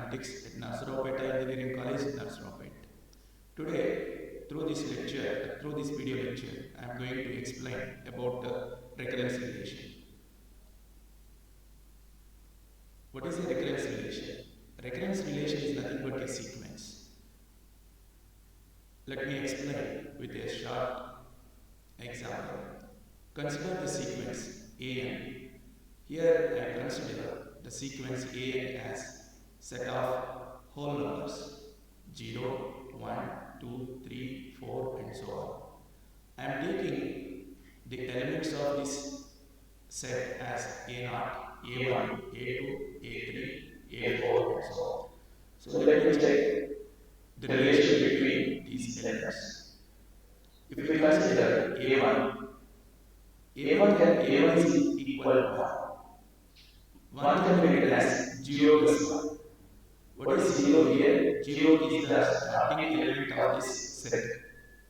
Mathematics at Narsaraopeta Engineering College, Narsaraopet. Today, through this video lecture, I am going to explain about recurrence relation. What is a recurrence relation? Recurrence relation is nothing but a sequence. Let me explain with a short example. Consider the sequence AN. Here I consider the sequence AN as set of whole numbers 0, 1, 2, 3, 4 and so on. I am taking the elements of this set as A0, A1, A2, A3, A4 and so on. So let me check the relation between these elements. If we consider A1, A1 is equal to 1. 1 can be written as 0 plus 1. What is 0 here? 0 is the starting element of this set.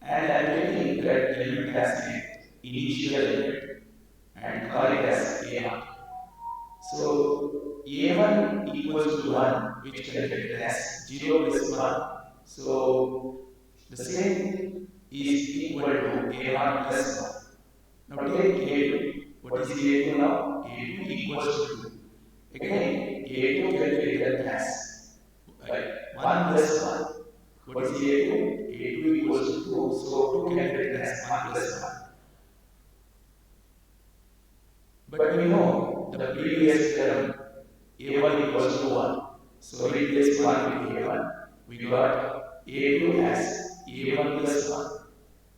And I am taking that element as an initial element and call it as A0. So A1 equals to 1, which can be written as 0 plus 1. So the same is equal to A0 plus 1. Now take A2. What is A2 now? A2 equals to 2. Again, A2 can be written as 1 plus 1. What is A2? A2 equals to 2. So 2 can be written as 1 plus 1. But we know the previous term A1 equals to 1. So replace 1 with A1. We got A2 as A1 plus 1.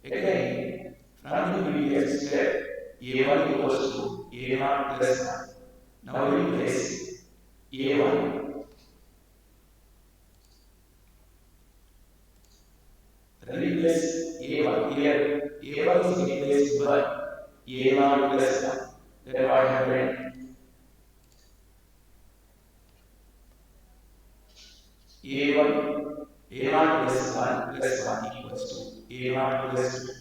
Again, from the previous step, A1 equals to A0 plus 1. Now replace A1. Replace A1 here. A1 is replaced by A0 plus 1. Then what happened? A1, A0 plus 1 plus 1 equals to A0 plus 2.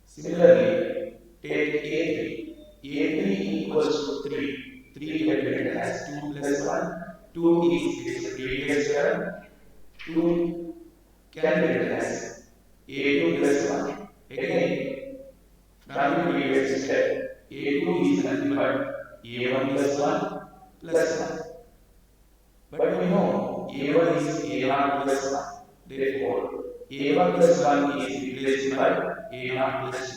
Similarly, take A3. A3 equals to 3. 3 can be written as 2 plus 1. 2 is its previous term. 2 can be written as A2 plus 1. Again, from the previous step, A2 is nothing but A1 plus 1 plus 1. But we know A1 is A0 plus 1. Therefore, A1 plus 1 is replaced by A0 plus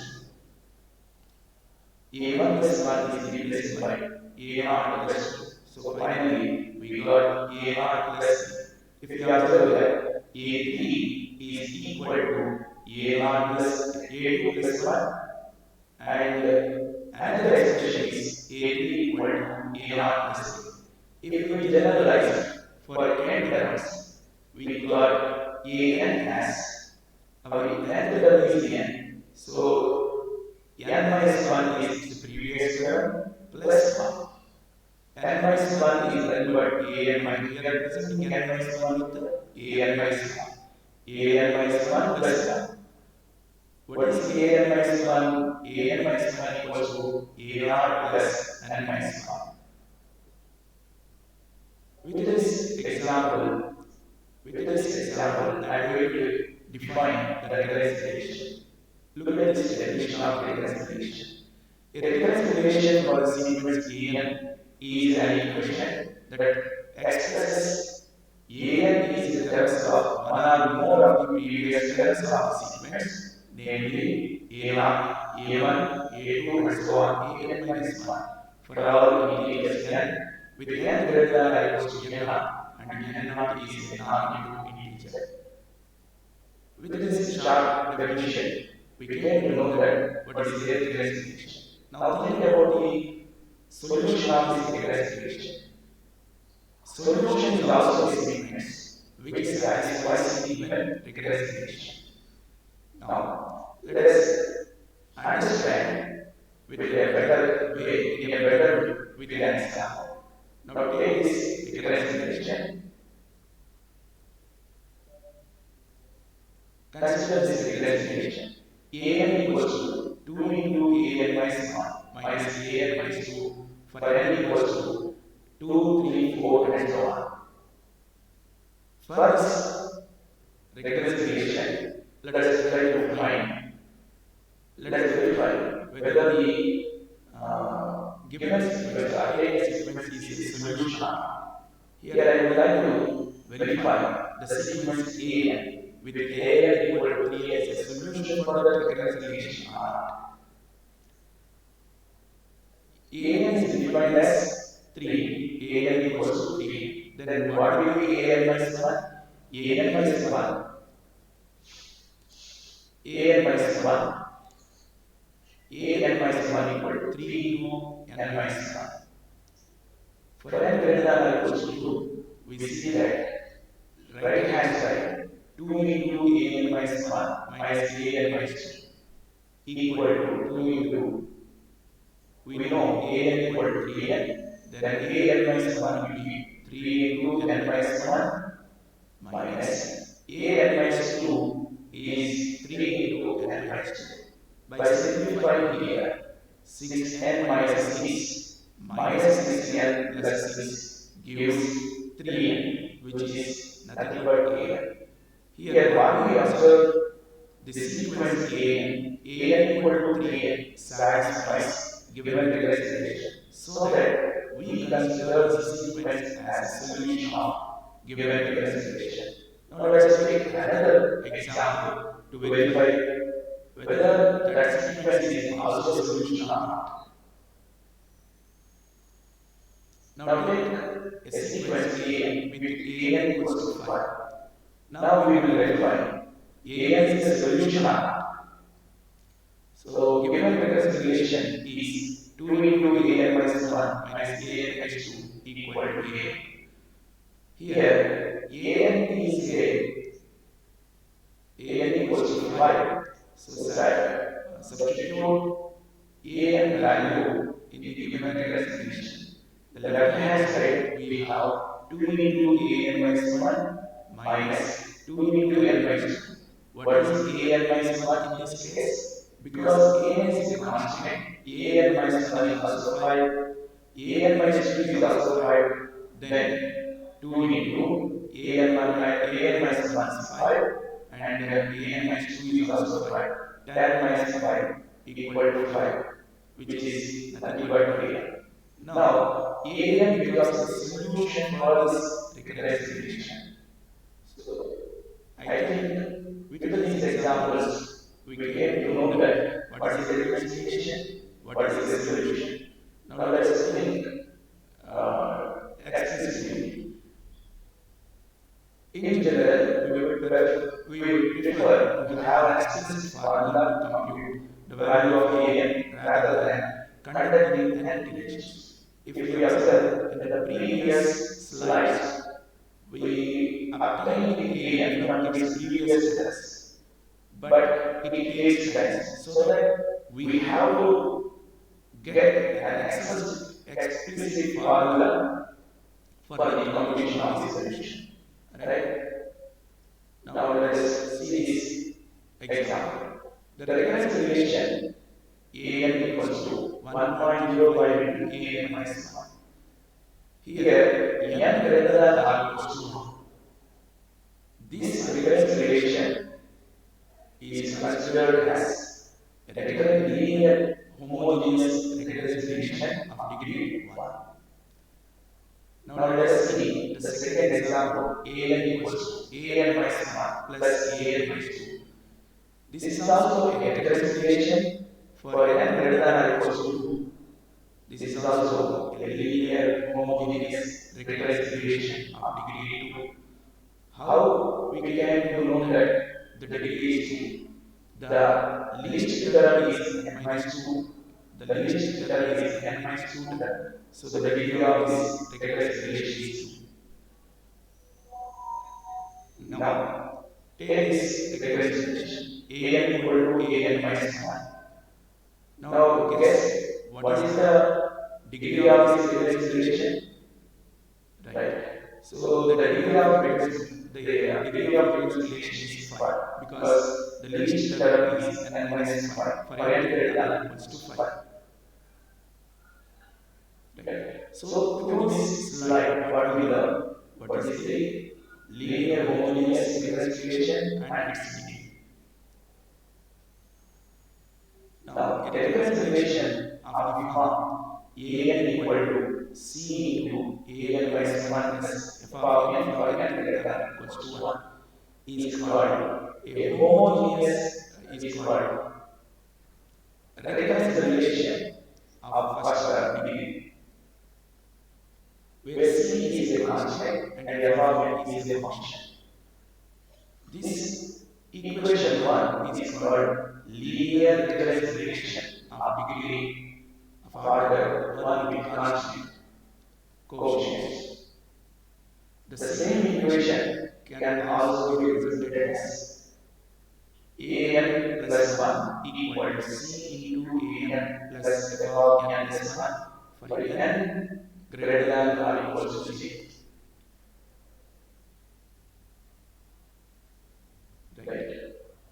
2. A1 plus 1 is replaced by A0 plus 2. So finally, we got A0 plus 3. If you observe that A3 is equal to A0 plus A2 plus 1 and another expression is A3 equal to A0 plus 3. If we generalize for n terms, we got An as our nth term is n. So n minus 1 is the previous term plus 1. N minus 1 is nothing but An minus, we are representing n minus 1 with An minus 1. An minus 1 plus 1. What is An minus 1? An minus 1 equals to A0 plus n minus 1. With this example, I am going to define the recurrence relation. Look at this definition of recurrence relation. A recurrence relation for the sequence An is an equation that expresses An is the terms of one or more of the previous terms of the sequence, namely A0, A1, A2 and so on, An minus 1 for all integers n, with n greater than or equals to n0 and n0 is a non-negative integer. With this short definition, we came to know that what is the recurrence relation. Now think about the solution of this recurrence relation. Solution is also a sequence which satisfies the given recurrence relation. Now let us understand with a better way, in a better with an example. Now take this recurrence relation. Consider this recurrence relation. An equals to 2 into An minus 1 minus An minus 2 for n equals to 2, 3, 4 and so on. For this recurrence relation, let us try to find, let us verify whether the given sequence, the Arcadian sequence, is a solution or not. Here I would like to verify the sequence AN with AN equal to 3n is a solution for that recurrence relation or not. AN is defined as 3. AN equals to 3n. Then what will be AN minus 1? AN minus 1. AN minus 1. AN minus 1 equal to 3 into n minus 1. For n greater than or equals to 2, we see that right hand side 2 into AN minus 1 minus AN minus 2 equal to 2 into, we know AN equal to 3n, then AN minus 1 will be 3 into n minus 1 minus AN minus 2 is 3 into n minus 2. By simplifying here, 6n minus 6 minus 6n plus 6 gives 3n, which is nothing but AN. Here what we observe, the sequence AN equal to 3n satisfies given recurrence relation, so that we consider this sequence as a solution of given recurrence relation. Now let us take another example to verify whether that sequence is also a solution or not. Now take a sequence AN with AN equals to 5. Now we will verify AN is a solution or not. So given recurrence relation is 2 into AN minus 1 minus AN minus 2 equal to AN. Here AN is AN equals to 5. So substitute AN value in the given recurrence relation. The left hand side we have 2 into AN minus 1 minus 2 into n minus 2. What is AN minus 1 in this case? Because AN is a constant, AN minus 1 is also 5, AN minus 2 is also 5, then 2 into AN minus 1 is 5, and AN minus 2 is also 5. 10 minus 5 equal to 5, which is nothing but AN. Now, AN becomes the solution for this recurrence relation. So, I think with these examples, we came to know that what is a recurrence relation, what is a solution. Now, let us think explicitly. In general, we would prefer to have an explicit formula to compute the value of AN rather than conducting entity relations. If we observe in the previous slides, we obtained the AN from its previous terms, but it takes time. So that we have to get an explicit formula for the computation of the solution. Right? Now let us see this example. The recurrence relation AN equals to 1.05 into AN minus 1. Here n greater than or equals to 1. This recurrence relation is considered as a recurrent linear homogeneous recurrence relation of degree 1. Now let us see the second example, AN equals to AN minus 1 plus AN minus 2. This is also a recurrence relation for n greater than or equals to 2. This is also a linear homogeneous recurrence relation of degree 2. How we came to know that the degree is 2? The least term is n minus 2. The least term is n minus 2 term. So the degree of this recurrence relation is 2. Now, take this recurrence relation AN equal to AN minus 1. Now, guess what is the degree of this recurrence relation? Right. So the degree of recurrence relation is 5 because the least term is n minus 5 for n greater than or equals to 5. Right. So through this slide, what we learn, what is the linear homogeneous recurrence relation and its degree. Now, a recurrence relation of the form an equal to c into an minus 1 plus f of n for n greater than or equals to 1 is called a homogeneous is called recurrence relation of first order degree, where c is a constant and f of n is a function. This equation 1 is called linear recurrence relation of degree of order 1 with constant coefficients. The same equation can also be represented as an plus 1 equal to c into an plus f of n plus 1 for n greater than or equals to 0. Right.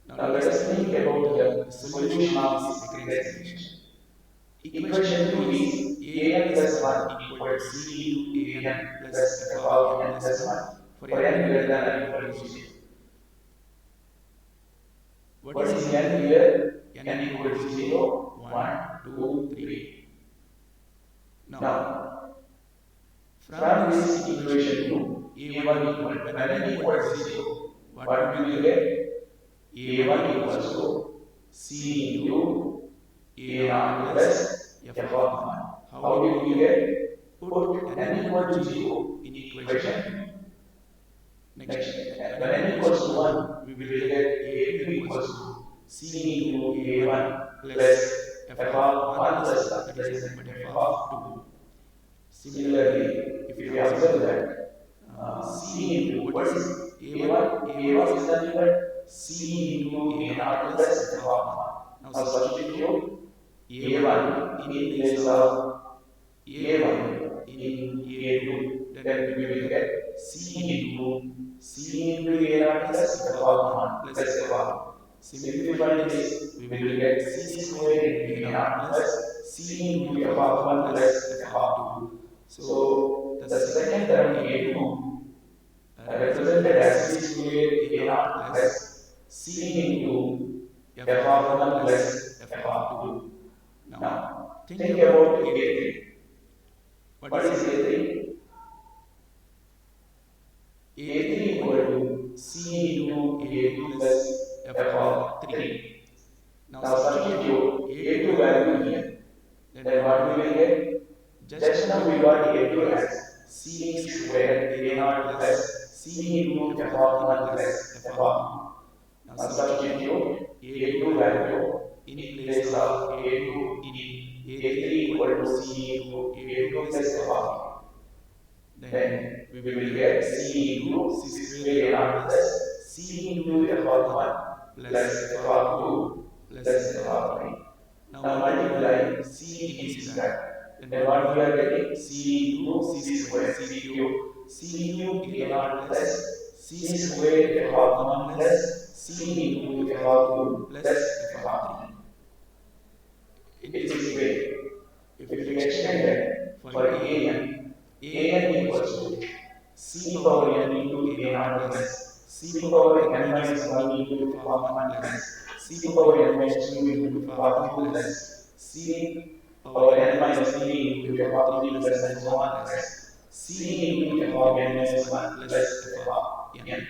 Now let us think about the solution of this recurrence relation. Equation 2 is an plus 1 equal to c into an plus f of n plus 1 for n greater than or equal to 0. What is n here? N equal to 0, 1, 2, 3. Now, from this equation 2, a1 equal to, when n equal to 0, what we will get? a1 equals to c into a naught plus f of 1. How we will get? Put n equal to 0 in equation 2. Next, when n equals to 1, we will get a2 equals to c into a1 plus f of 1 plus 1, that is nothing but f of 2. Similarly, if we observe that c into, what is a1? a1 is nothing but c into a naught plus f of 1. Now substitute a1 in place of a1 in a2, then we will get c into a naught plus f of 1 plus f of 2. Simplifying this, we will get c square into a naught plus c into f of 1 plus f of 2. So the second term a2 represented as c square a naught plus c into f of 1 plus f of 2. Now think about a3. What is a3? a3 equal to c into a2 plus f of 3. Now substitute a2 value here. Then what we will get? Just now we got a2 as c square a naught plus c into f of 1 plus f of 2. Now substitute a2 value in place of a2 in a3 equal to c into a2 plus f of 3. Then we will get c into c square a naught plus c into f of 1 plus f of 2 plus f of 3. Now multiply c in this bracket. Then what we are getting? C into c square, c cube a naught plus c square f of 1 plus c into f of 2 plus f of 3. In this way, if we extend that for an equals to c power n into a naught plus c power n minus 1 into f of 1 plus c power n minus 2 into f of 2 plus c power n minus 3 into f of 3 plus and so on plus c into f of n minus 1 plus f of n.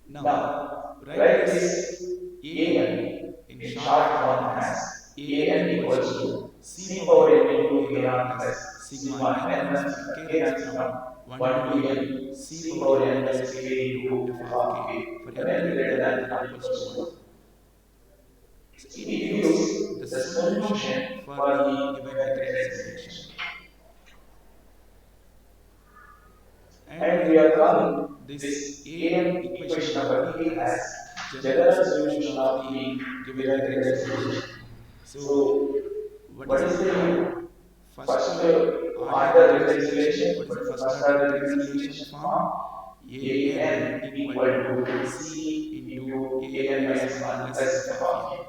Now, write this an in short form as an equals to c power n into a naught plus sigma n runs from 1 to n c power n minus k into f of k for n greater than or equals to 1. So it gives the solution for the given recurrence relation. And we are calling this an equation number 3 as general solution of the given recurrence relation. So what is the first order recurrence relation? What is the first order recurrence relation form? an equal to c into an minus 1 plus f of n.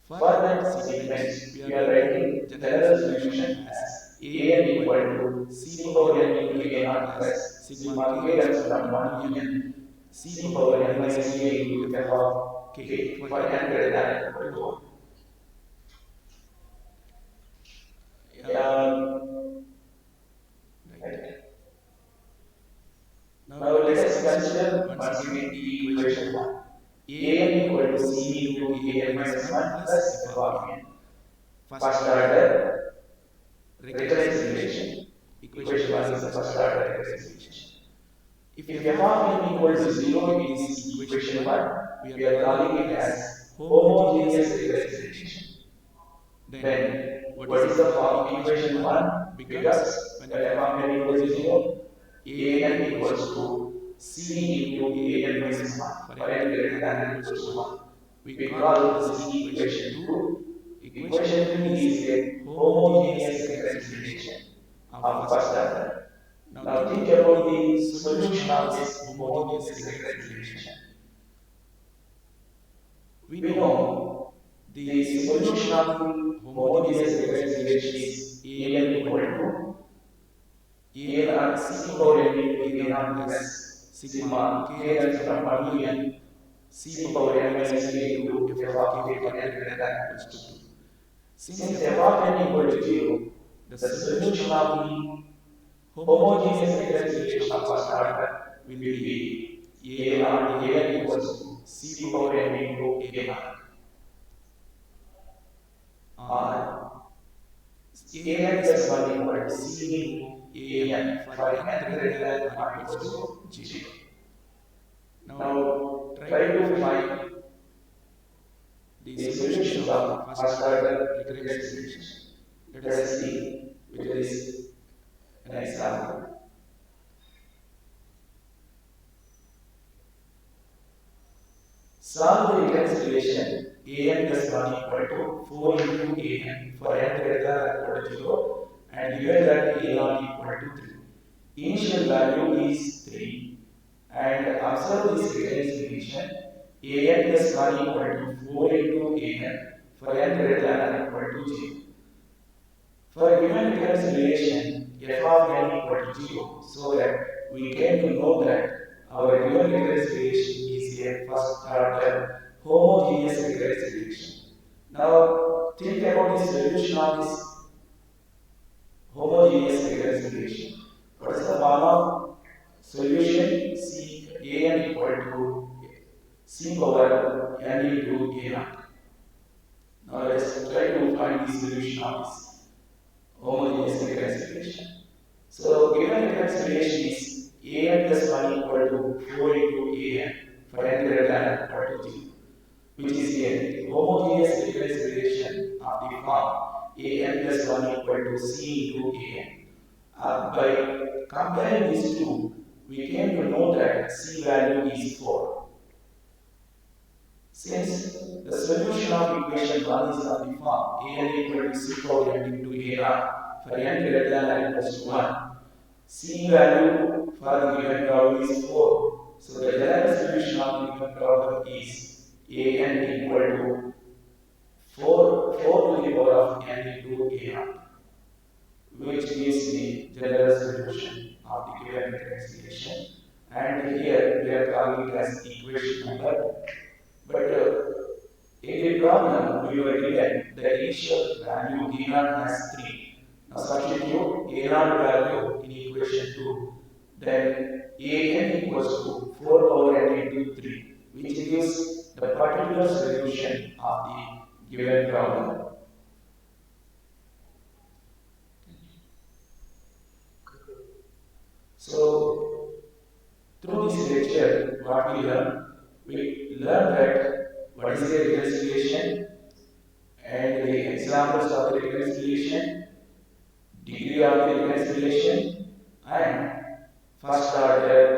For that sequence, we are writing general solution as an equal to c power n into a naught plus sigma k runs from 1 to n c power n minus k into f of k for n greater than or equal to 1. Right. Now let us consider once again the equation 1. An equal to c into an minus 1 plus f of n. First order recurrence relation. Equation 1 is the first order recurrence relation. If f of n equal to 0 in this equation 1, we are calling it as homogeneous recurrence relation. Then what is the equation 1? Because when f of n equal to 0, an equals to c into an minus 1 for n greater than or equals to 1. We call this equation 2. Equation 3 is a homogeneous recurrence relation of first order. Now think about the solution of this homogeneous recurrence relation. We know the solution of the homogeneous recurrence relation is an equal to a naught c power n into a naught plus sigma k runs from 1 to n c power n minus k into f of k for n greater than or equals to 2. Since f of n equal to 0, the solution of the homogeneous recurrence relation of first order will be a naught a n equals to c power n into a naught, or an plus 1 equal to c into an for n greater than or equals to 0. Now try to find the solutions of first order recurrence relation. Let us see with this an example. Solve the recurrence relation an plus 1 equal to 4 into an for n greater than or equal to 0 and given that a naught equal to 3. Initial value is 3 and observe this recurrence relation an plus 1 equal to 4 into an for n greater than or equal to 0. For a given recurrence relation f of n equal to 0, so that we came to know that our given recurrence relation is a first order homogeneous recurrence relation. Now think about the solution of this homogeneous recurrence relation. What is the form of solution? An equal to c power n into a naught. Now let us try to find the solution of this homogeneous recurrence relation. So given recurrence relation is an plus 1 equal to 4 into an for n greater than or equal to 0, which is a homogeneous recurrence relation of the form an plus 1 equal to c into an. By comparing these two, we came to know that c value is 4. Since the solution of equation 1 is of the form an equal to c power n into a naught for n greater than or equals to 1, c value for the given problem is 4. So the general solution of the given problem is an equal to 4 to the power of n into a naught, which gives the general solution of the given recurrence relation. And here we are calling it as equation number 2. But in the problem we were given the initial value a naught as 3. Now substitute a naught value in equation 2. Then an equals to 4 power n into 3, which gives the particular solution of the given problem. So through this lecture, what we learned? We learned that what is a recurrence relation and the examples of the recurrence relation, degree of the recurrence relation, and first order